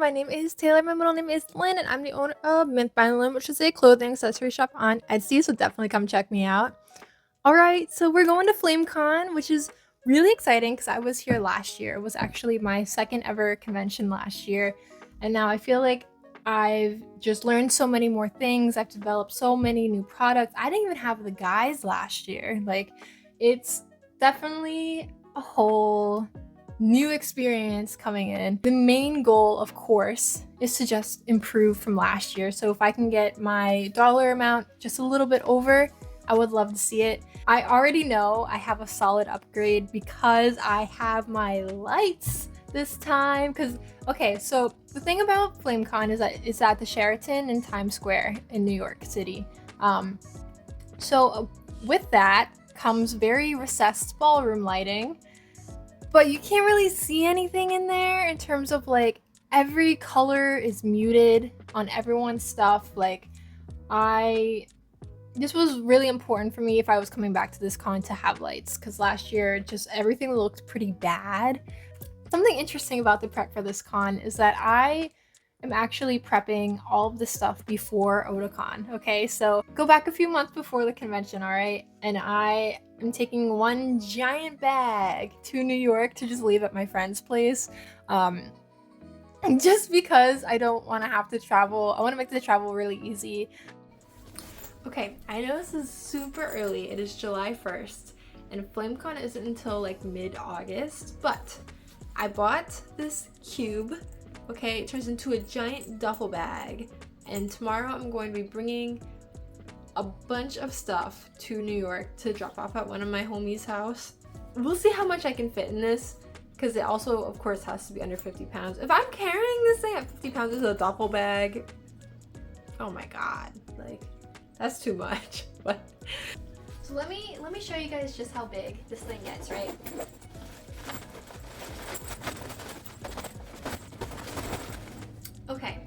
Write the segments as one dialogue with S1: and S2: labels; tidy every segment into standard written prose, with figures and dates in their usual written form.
S1: my name is Taylor. My middle name is Lynn, and I'm the owner of Mint by Lynn, which is a clothing accessory shop on Etsy, so definitely come check me out. Alright, so we're going to Flamecon, which is really exciting because I was here last year. It was actually my second ever convention last year, and now I feel like I've just learned so many more things. I've developed so many new products. I didn't even have the guys last year. Like, it's definitely a whole new experience coming in. The main goal, of course, is to just improve from last year. So if I can get my dollar amount just a little bit over, I would love to see it. I already know I have a solid upgrade because I have my lights this time. Okay, so the thing about Flamecon is that it's at the Sheraton in Times Square in New York City. So with that comes very recessed ballroom lighting, but you can't really see anything in there in terms of like every color is muted on everyone's stuff. This was really important for me if I was coming back to this con to have lights, because last year just everything looked pretty bad. Something interesting about the prep for this con is that I am actually prepping all of this stuff before Otakon. Okay, so go back a few months before the convention, all right? And I am taking one giant bag to New York to just leave at my friend's place. Just because I don't want to have to travel. I want to make the travel really easy. Okay, I know this is super early. It is July 1st, and Flamecon isn't until like mid-August, but I bought this cube. Okay, it turns into a giant duffel bag, and tomorrow I'm going to be bringing a bunch of stuff to New York to drop off at one of my homies' house. We'll see how much I can fit in this, because it also, of course, has to be under 50 pounds. If I'm carrying this thing at 50 pounds as a duffel bag, oh my god, like, that's too much. But so let me show you guys just how big this thing gets, right? Okay.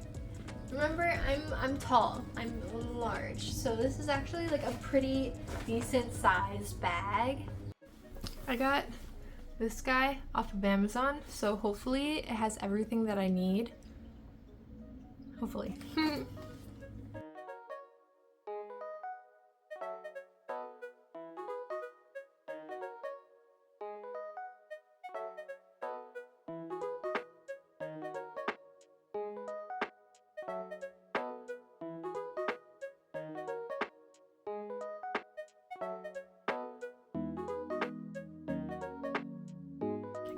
S1: Remember, I'm tall. I'm large. So this is actually like a pretty decent sized bag. I got this guy off of Amazon, so hopefully it has everything that I need. Hopefully.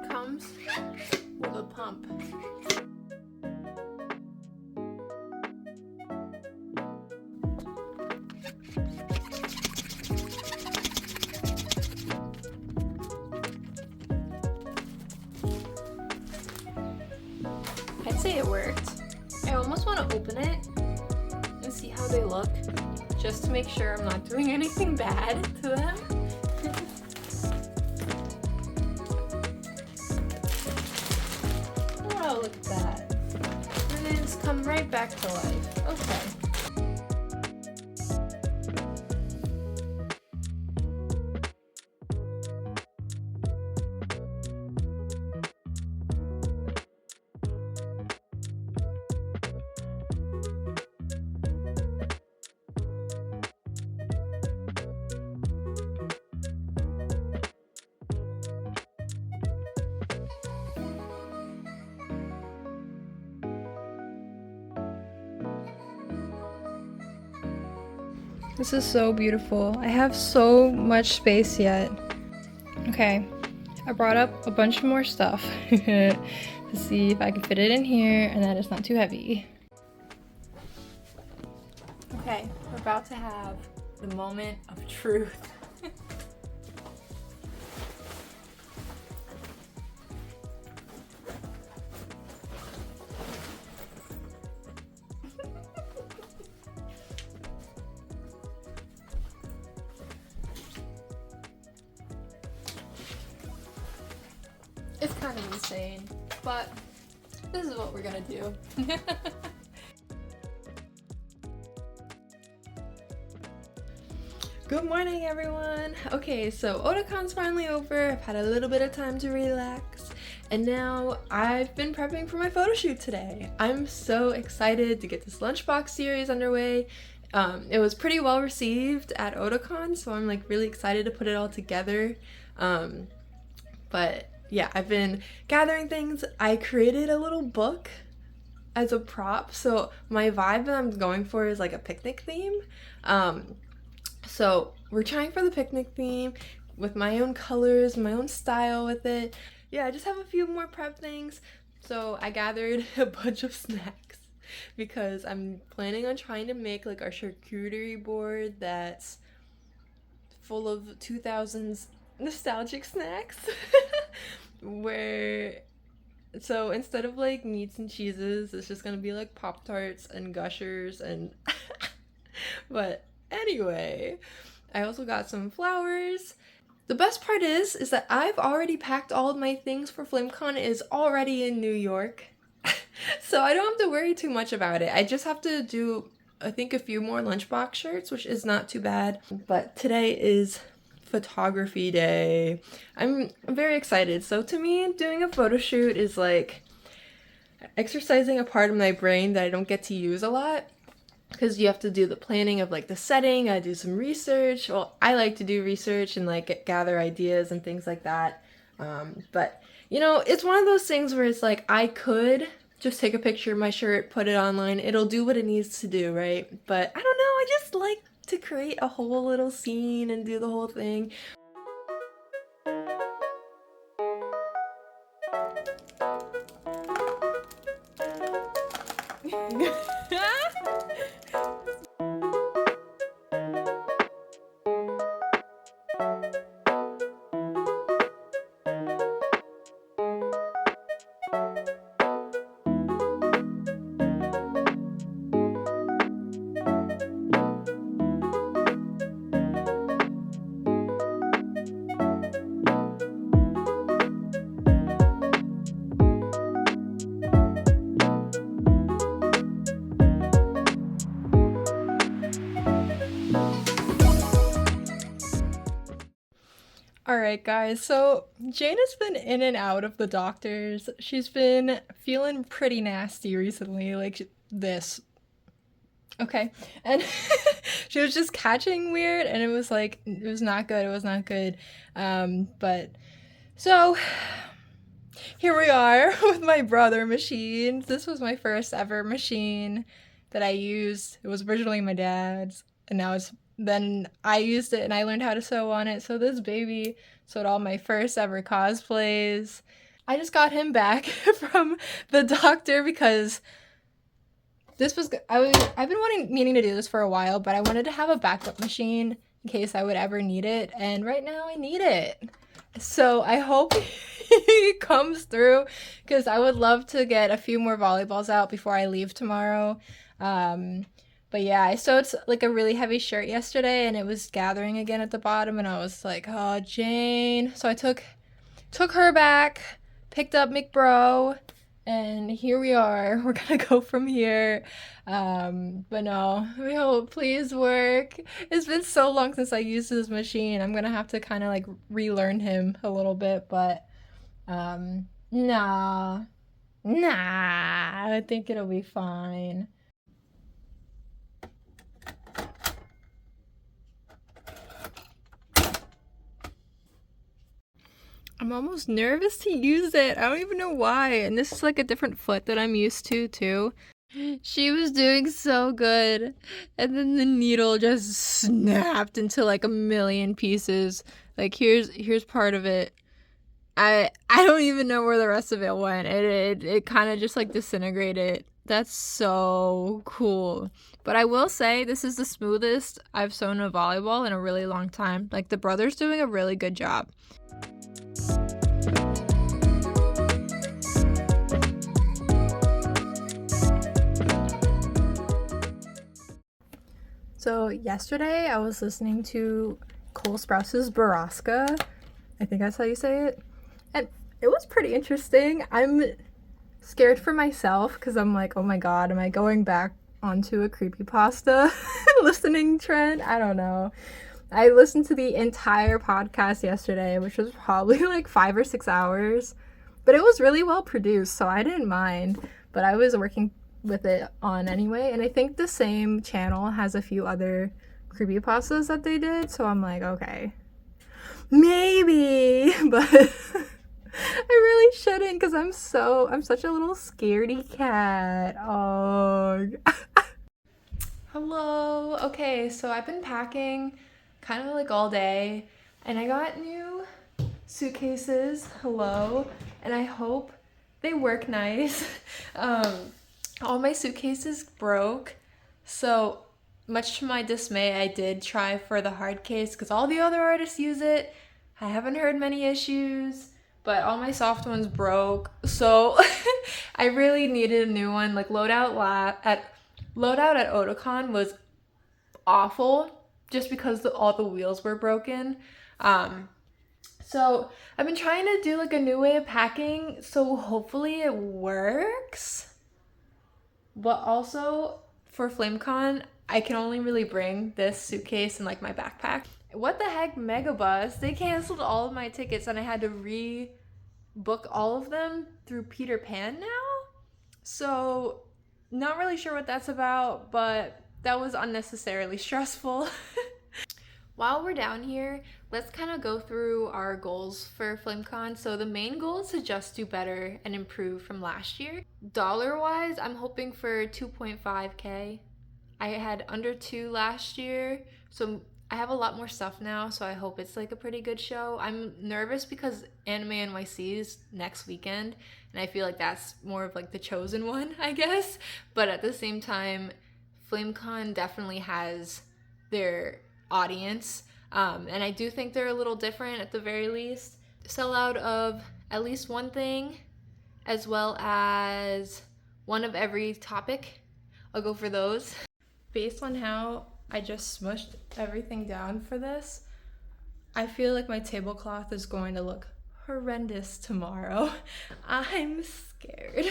S1: Comes with a pump. I'd say it worked. I almost want to open it and see how they look, just to make sure I'm not doing anything bad to them. Oh, look at that. And they just come right back to life. Okay. This is so beautiful. I have so much space yet. Okay, I brought up a bunch more stuff to see if I can fit it in here and that it's not too heavy. Okay, we're about to have the moment of truth. It's kind of insane, but this is what we're gonna do. Good morning, everyone. Okay, so Otacon's finally over. I've had a little bit of time to relax, And now I've been prepping for my photo shoot today. I'm so excited to get this lunchbox series underway. It was pretty well received at Otakon, so I'm like really excited to put it all together. But yeah, I've been gathering things. I created a little book as a prop, so my vibe that I'm going for is like a picnic theme. So we're trying for the picnic theme with my own colors, my own style with it. Yeah, I just have a few more prep things. So I gathered a bunch of snacks because I'm planning on trying to make like our charcuterie board that's full of 2000s nostalgic snacks. Where so instead of like meats and cheeses, it's just gonna be like Pop Tarts and Gushers and but anyway, I also got some flowers. The best part is that I've already packed all of my things for Flamecon. It is already in New York. So I don't have to worry too much about it. I just have to do, I think, a few more lunchbox shirts, which is not too bad. But today is photography day. I'm very excited. So to me, doing a photo shoot is like exercising a part of my brain that I don't get to use a lot. Because you have to do the planning of like the setting, I do some research. Well, I like to do research and like gather ideas and things like that. But you know, it's one of those things where it's like I could just take a picture of my shirt, put it online. It'll do what it needs to do, right? But I don't know, I just like to create a whole little scene and do the whole thing. Alright guys, so Jane has been in and out of the doctors. She's been feeling pretty nasty recently, like this. Okay. And she was just catching weird and it was like, it was not good, it was not good. But so here we are with my brother machines. This was my first ever machine that I used. It was originally my dad's and now it's then I used it and I learned how to sew on it. So this baby sewed all my first ever cosplays. I just got him back from the doctor because this was I've been meaning to do this for a while, but I wanted to have a backup machine in case I would ever need it, and right now I need it. So I hope he comes through because I would love to get a few more volleyballs out before I leave tomorrow. But yeah, I sewed like a really heavy shirt yesterday and it was gathering again at the bottom and I was like, oh, Jane. So I took her back, picked up McBro, and here we are. We're gonna go from here. But no, we hope please work. It's been so long since I used this machine. I'm gonna have to kind of like relearn him a little bit, but nah, I think it'll be fine. I'm almost nervous to use it. I don't even know why. And this is like a different foot that I'm used to too. She was doing so good. And then the needle just snapped into like a million pieces. Like here's part of it. I don't even know where the rest of it went. It kind of just like disintegrated. That's so cool. But I will say this is the smoothest I've sewn a volleyball in a really long time. Like the brother's doing a really good job. So yesterday I was listening to Cole Sprouse's Baraska. I think that's how you say it. And it was pretty interesting. I'm scared for myself because I'm like, oh my god, am I going back onto a creepypasta listening trend? I don't know. I listened to the entire podcast yesterday, which was probably like 5 or 6 hours. But it was really well produced, so I didn't mind. But I was working with it on anyway, and I think the same channel has a few other creepypastas that they did, so I'm like, okay, maybe, but I really shouldn't because I'm such a little scaredy cat. Oh. Hello. Okay, so I've been packing kind of like all day, and I got new suitcases. Hello, and I hope they work nice. All my suitcases broke, so much to my dismay, I did try for the hard case because all the other artists use it. I haven't heard many issues, but all my soft ones broke, so I really needed a new one. Like loadout at Otakon was awful just because all the wheels were broken. So I've been trying to do like a new way of packing, so hopefully it works. But also for Flamecon, I can only really bring this suitcase and like my backpack. What the heck, Megabus? They canceled all of my tickets and I had to rebook all of them through Peter Pan now? So not really sure what that's about, but that was unnecessarily stressful. While we're down here, let's kind of go through our goals for Flamecon. So the main goal is to just do better and improve from last year. Dollar-wise, I'm hoping for 2.5K. I had under 2 last year, so I have a lot more stuff now, so I hope it's like a pretty good show. I'm nervous because Anime NYC is next weekend, and I feel like that's more of like the chosen one, I guess. But at the same time, Flamecon definitely has their audience, and I do think they're a little different at the very least. Sell out of at least one thing, as well as one of every topic. I'll go for those. Based on how I just smushed everything down for this, I feel like my tablecloth is going to look horrendous tomorrow. I'm scared.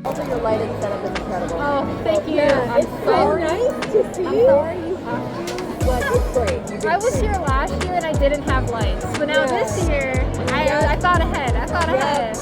S2: Also, your lighting setup is incredible.
S1: Oh, thank you.
S2: Yeah, it's so nice to see. I'm sorry you have to, but it's great. You did
S1: I was
S2: great.
S1: here last year and I didn't have lights, but now
S2: Yeah.
S1: this year, I thought ahead. I thought
S2: Yeah.
S1: ahead.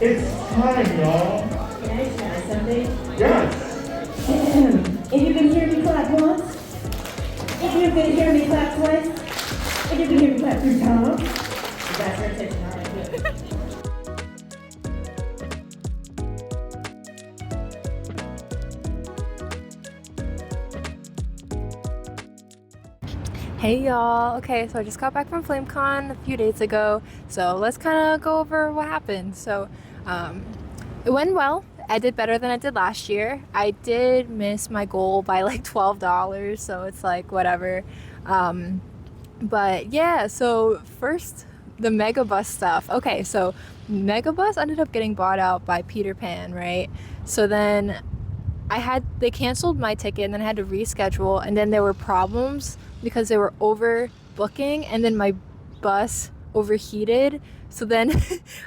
S3: It's time, y'all.
S2: Can I try something?
S3: Yes.
S2: If you can hear me clap once, if you can hear me clap twice, if you can hear me clap 3 times, you got your attention, all right, good.
S1: Hey y'all. Okay, so I just got back from Flamecon a few days ago. So let's kind of go over what happened. So it went well. I did better than I did last year. I did miss my goal by like $12, so it's like whatever. But yeah, so first the Megabus stuff. Okay, so Megabus ended up getting bought out by Peter Pan, right? So then they canceled my ticket and then I had to reschedule, and then there were problems because they were overbooking, and then my bus overheated. So then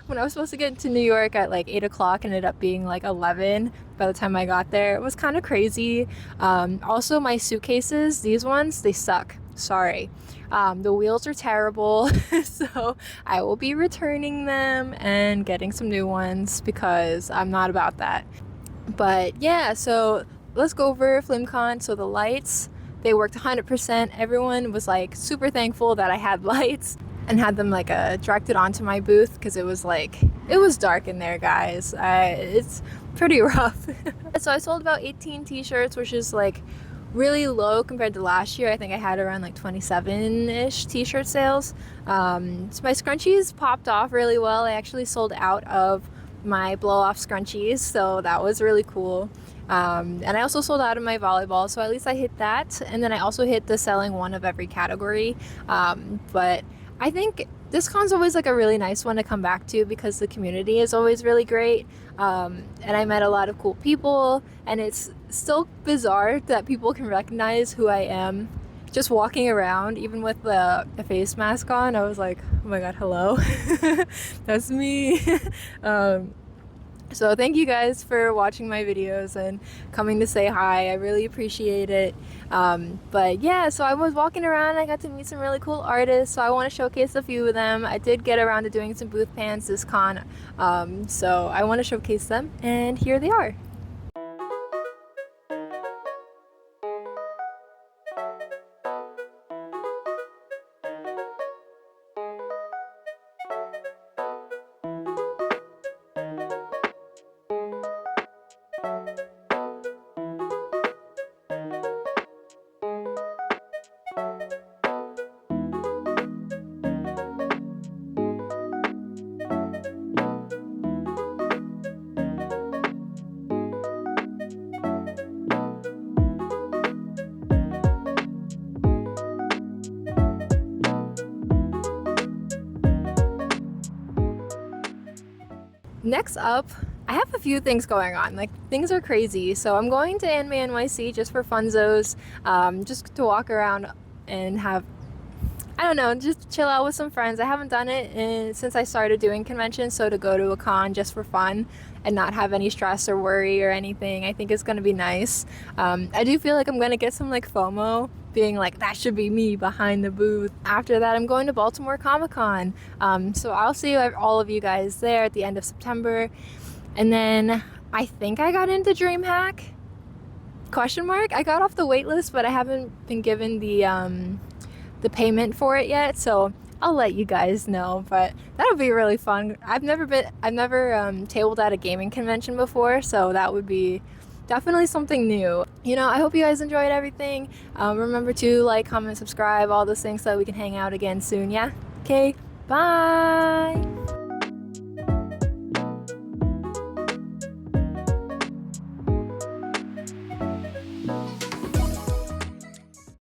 S1: when I was supposed to get to New York at like 8 o'clock, it ended up being like 11 by the time I got there. It was kind of crazy. Also, my suitcases, these ones, they suck. Sorry. The wheels are terrible, so I will be returning them and getting some new ones because I'm not about that. But yeah, so let's go over Flamecon. So the lights, they worked 100%. Everyone was like super thankful that I had lights and had them like directed onto my booth because it was dark in there, guys. It's pretty rough. So I sold about 18 t-shirts, which is like really low compared to last year. I think I had around like 27-ish t-shirt sales. So my scrunchies popped off really well. I actually sold out of my blow-off scrunchies, so that was really cool. And I also sold out of my volleyball, so at least I hit that. And then I also hit the selling one of every category. But I think this con's always like a really nice one to come back to because the community is always really great. And I met a lot of cool people, and it's still bizarre that people can recognize who I am just walking around, even with the face mask on. I was like, oh my god, hello. That's me. So thank you guys for watching my videos and coming to say hi. I really appreciate it. But yeah, so I was walking around, I got to meet some really cool artists, so I want to showcase a few of them. I did get around to doing some booth pans this con, so I want to showcase them, and here they are. Next up, I have a few things going on. Like, things are crazy. So I'm going to Anime NYC just for funzos, just to walk around and have, I don't know, just chill out with some friends. I haven't done it since I started doing conventions, so to go to a con just for fun and not have any stress or worry or anything, I think is going to be nice. I do feel like I'm going to get some like FOMO, being like, that should be me behind the booth. After that, I'm going to Baltimore Comic-Con. So I'll see all of you guys there at the end of September. And then I think I got into DreamHack? Question mark? I got off the wait list, but I haven't been given the payment for it yet, so I'll let you guys know. But that'll be really fun. I've never tabled at a gaming convention before, so that would be definitely something new. You know, I hope you guys enjoyed everything. Remember to like, comment, subscribe, all those things so that we can hang out again soon, yeah? Okay, bye!